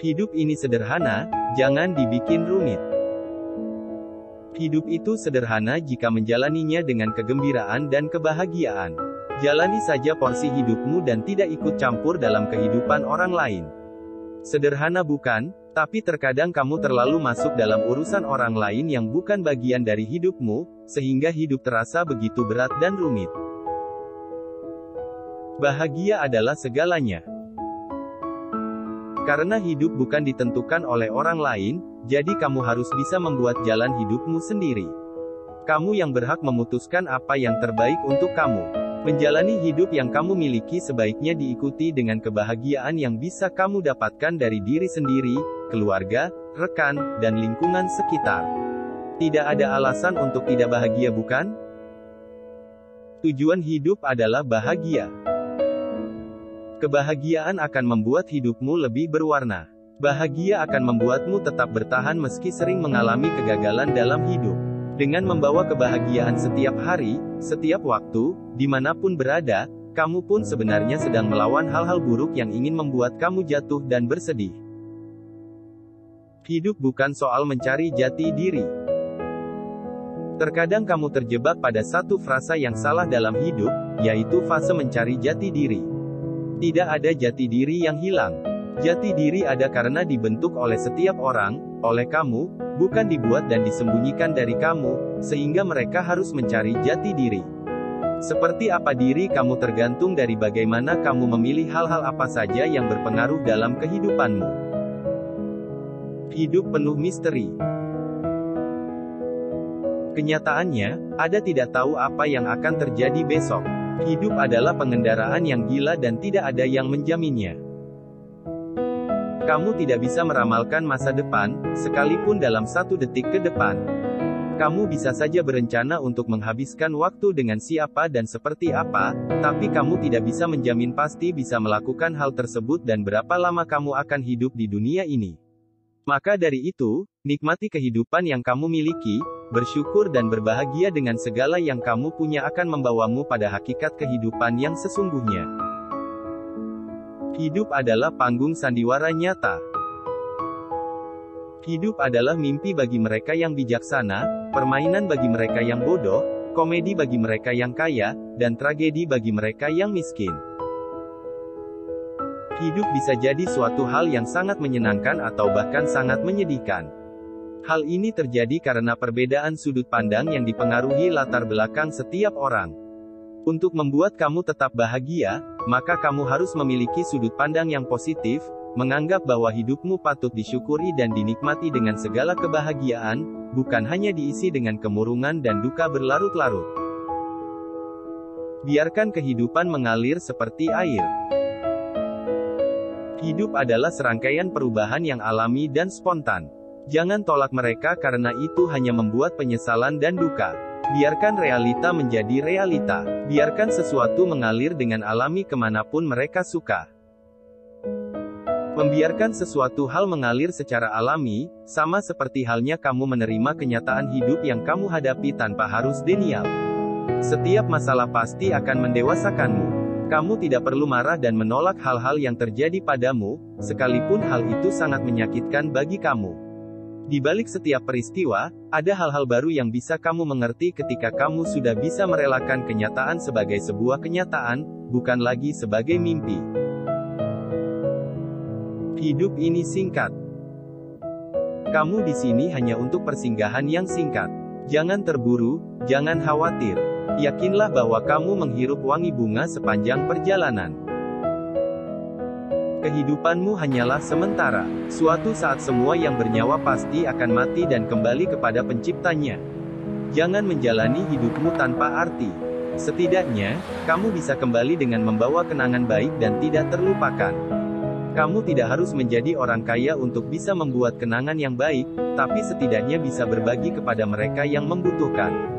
Hidup ini sederhana, jangan dibikin rumit. Hidup itu sederhana jika menjalaninya dengan kegembiraan dan kebahagiaan. Jalani saja porsi hidupmu dan tidak ikut campur dalam kehidupan orang lain. Sederhana bukan, tapi terkadang kamu terlalu masuk dalam urusan orang lain yang bukan bagian dari hidupmu, sehingga hidup terasa begitu berat dan rumit. Bahagia adalah segalanya. Karena hidup bukan ditentukan oleh orang lain, jadi kamu harus bisa membuat jalan hidupmu sendiri. Kamu yang berhak memutuskan apa yang terbaik untuk kamu. Menjalani hidup yang kamu miliki sebaiknya diikuti dengan kebahagiaan yang bisa kamu dapatkan dari diri sendiri, keluarga, rekan, dan lingkungan sekitar. Tidak ada alasan untuk tidak bahagia, bukan? Tujuan hidup adalah bahagia. Kebahagiaan akan membuat hidupmu lebih berwarna. Bahagia akan membuatmu tetap bertahan meski sering mengalami kegagalan dalam hidup. Dengan membawa kebahagiaan setiap hari, setiap waktu, dimanapun berada, kamu pun sebenarnya sedang melawan hal-hal buruk yang ingin membuat kamu jatuh dan bersedih. Hidup bukan soal mencari jati diri. Terkadang kamu terjebak pada satu frasa yang salah dalam hidup, yaitu fase mencari jati diri. Tidak ada jati diri yang hilang. Jati diri ada karena dibentuk oleh setiap orang, oleh kamu, bukan dibuat dan disembunyikan dari kamu, sehingga mereka harus mencari jati diri. Seperti apa diri kamu tergantung dari bagaimana kamu memilih hal-hal apa saja yang berpengaruh dalam kehidupanmu. Hidup penuh misteri. Kenyataannya, Anda tidak tahu apa yang akan terjadi besok. Hidup adalah pengendaraan yang gila dan tidak ada yang menjaminnya. Kamu tidak bisa meramalkan masa depan, sekalipun dalam 1 detik ke depan. Kamu bisa saja berencana untuk menghabiskan waktu dengan siapa dan seperti apa, tapi kamu tidak bisa menjamin pasti bisa melakukan hal tersebut dan berapa lama kamu akan hidup di dunia ini. Maka dari itu, nikmati kehidupan yang kamu miliki, bersyukur dan berbahagia dengan segala yang kamu punya akan membawamu pada hakikat kehidupan yang sesungguhnya. Hidup adalah panggung sandiwara nyata. Hidup adalah mimpi bagi mereka yang bijaksana, permainan bagi mereka yang bodoh, komedi bagi mereka yang kaya, dan tragedi bagi mereka yang miskin. Hidup bisa jadi suatu hal yang sangat menyenangkan atau bahkan sangat menyedihkan. Hal ini terjadi karena perbedaan sudut pandang yang dipengaruhi latar belakang setiap orang. Untuk membuat kamu tetap bahagia, maka kamu harus memiliki sudut pandang yang positif, menganggap bahwa hidupmu patut disyukuri dan dinikmati dengan segala kebahagiaan, bukan hanya diisi dengan kemurungan dan duka berlarut-larut. Biarkan kehidupan mengalir seperti air. Hidup adalah serangkaian perubahan yang alami dan spontan. Jangan tolak mereka karena itu hanya membuat penyesalan dan duka. Biarkan realita menjadi realita. Biarkan sesuatu mengalir dengan alami kemanapun mereka suka. Membiarkan sesuatu hal mengalir secara alami, sama seperti halnya kamu menerima kenyataan hidup yang kamu hadapi tanpa harus denial. Setiap masalah pasti akan mendewasakanmu. Kamu tidak perlu marah dan menolak hal-hal yang terjadi padamu, sekalipun hal itu sangat menyakitkan bagi kamu. Di balik setiap peristiwa, ada hal-hal baru yang bisa kamu mengerti ketika kamu sudah bisa merelakan kenyataan sebagai sebuah kenyataan, bukan lagi sebagai mimpi. Hidup ini singkat. Kamu di sini hanya untuk persinggahan yang singkat. Jangan terburu, jangan khawatir. Yakinlah bahwa kamu menghirup wangi bunga sepanjang perjalanan. Kehidupanmu hanyalah sementara. Suatu saat semua yang bernyawa pasti akan mati dan kembali kepada penciptanya. Jangan menjalani hidupmu tanpa arti. Setidaknya, kamu bisa kembali dengan membawa kenangan baik dan tidak terlupakan. Kamu tidak harus menjadi orang kaya untuk bisa membuat kenangan yang baik, tapi setidaknya bisa berbagi kepada mereka yang membutuhkan.